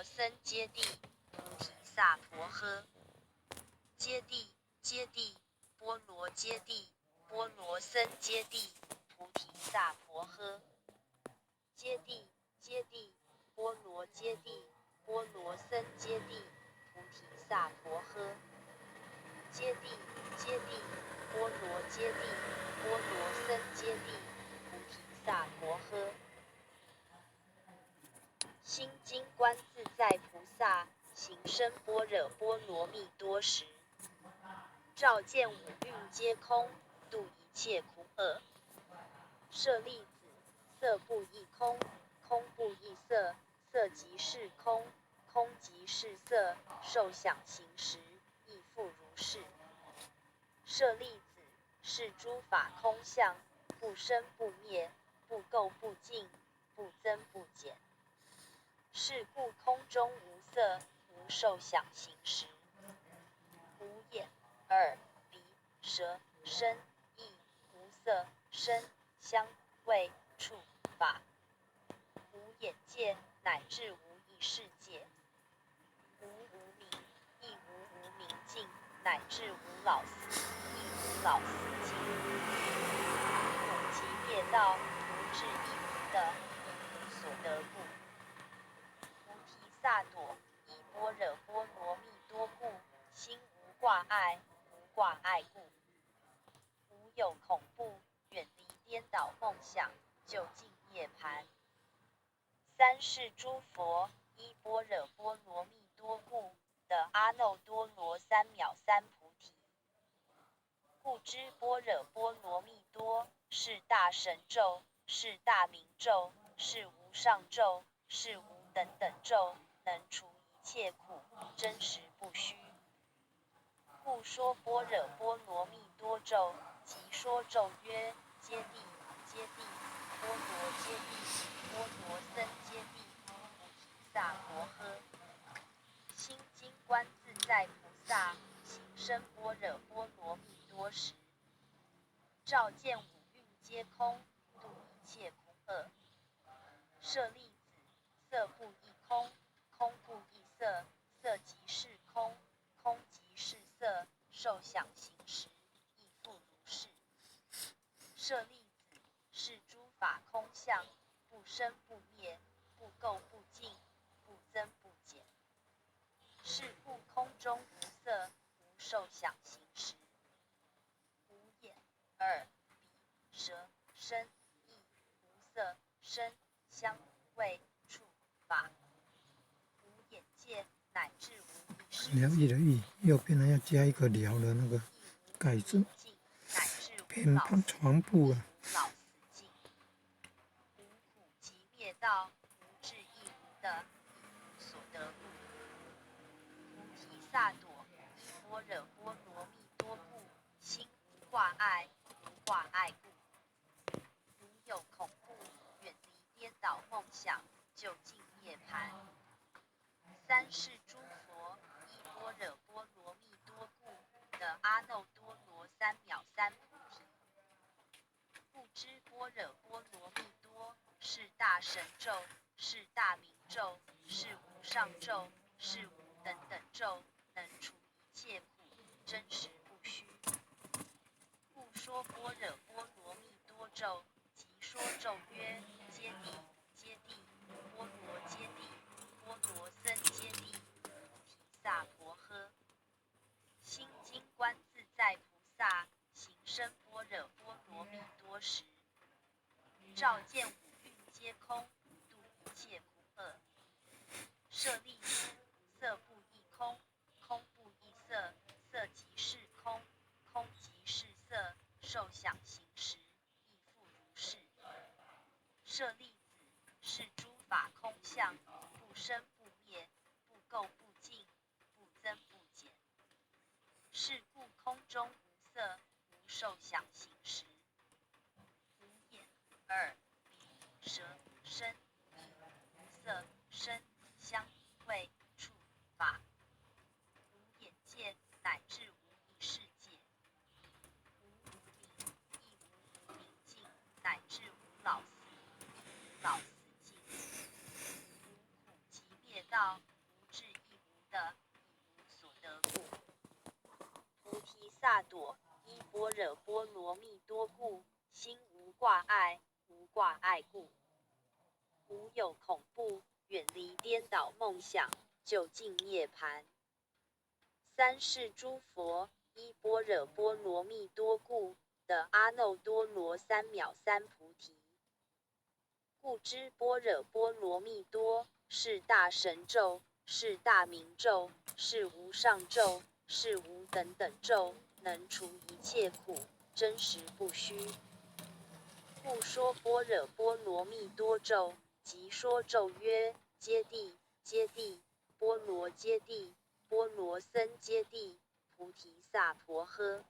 罗僧揭谛菩提萨婆诃。揭谛揭谛波罗揭谛波罗僧揭谛菩提萨婆诃。揭谛揭谛波罗揭谛波罗僧揭谛菩提萨婆诃。揭谛揭谛波罗揭谛波罗僧揭谛菩提萨婆诃。心经观自在菩萨行深般若波罗蜜多时，照见五蕴皆空，度一切苦厄。舍利子，色不异空，空不异色，色即是空，空即是色，受想行识亦复如是。舍利子，是诸法空相，不生不灭，不垢不净，不增不减。是故空中无色，无受想行识，无眼、耳、鼻、舌、身、意，无色、声、香、味、触、法，无眼界，乃至无意识界，无无明，亦无无明尽，乃至无老死，亦无老死尽。苦集灭道，无智亦无得，亦无所得故。菩提萨埵依般若波罗蜜多故，心无挂碍，无挂碍故，无有恐怖，远离颠倒梦想，究竟涅槃。三世诸佛依般若波罗蜜多故，得阿耨多罗三藐三菩提。故知般若波罗蜜多是大神咒，是大明咒，是无上咒，是无等等咒，能除一切苦，真实不虚。故说般若波罗蜜多咒，即说咒曰：揭谛揭谛波罗揭谛波罗僧揭谛菩提萨婆诃。心经观自在菩萨行深般若波罗蜜多时，照见五蕴皆空，度一切苦厄。舍利子，色不异空，空不异色，色即是空，空即是色，受想行识亦复如是。舍利子，是诸法空相，不生不灭，不垢不净，不增不减。是故空中无色，无受想行识，无眼、耳、鼻、舌、身、意，无色、声、香、味、触、法，无眼界，乃至无意识界。了义的义，右边呢要加一个了的那个盖字，偏旁床铺啊。老死尽，无苦集灭道，无智亦无得，亦无所得故。菩提萨埵依般若波罗蜜多故，心无挂碍，无挂碍故，无有恐怖，远离颠倒梦想，究竟涅槃。三世诸佛依般若波罗蜜多故，得阿耨多罗三藐三菩提。故知般若波罗蜜多是大神咒，是大明咒，是无上咒，是无等等咒，能除一切苦，真实不虚。故说般若波罗蜜多咒，即说咒曰：揭谛揭谛波罗揭谛波罗僧揭谛菩提萨婆诃。心经观自在菩萨行深般若波罗蜜多时，照见五蕴皆空，度一切苦厄。舍利子，色不异空，空不异色，色即是空，空即是色，受想行识亦复如是。舍利子，是诸法空相，不生不灭，不垢不净，不增不减。是故空中无色，无受想行识，无眼、耳、鼻、舌、身、意，无色、声、香、味、触、法，无眼界，乃至无意识界，无无明，亦无无明尽，乃至无老死，亦无老死尽。无苦集灭道，的，以无所得故。菩提萨埵依般若波罗蜜多故，心无挂碍，无挂碍故，无有恐怖，远离颠倒梦想，究竟涅槃。三世诸佛依般若波罗蜜多故，得阿耨多罗三藐三菩提。故知般若波罗蜜多是大神咒，是大明咒，是无上咒，是无等等咒，能除一切苦，真实不虚。故说般若波罗蜜多咒，即说咒曰：揭谛，揭谛，波罗揭谛，波罗僧揭谛，菩提萨婆诃。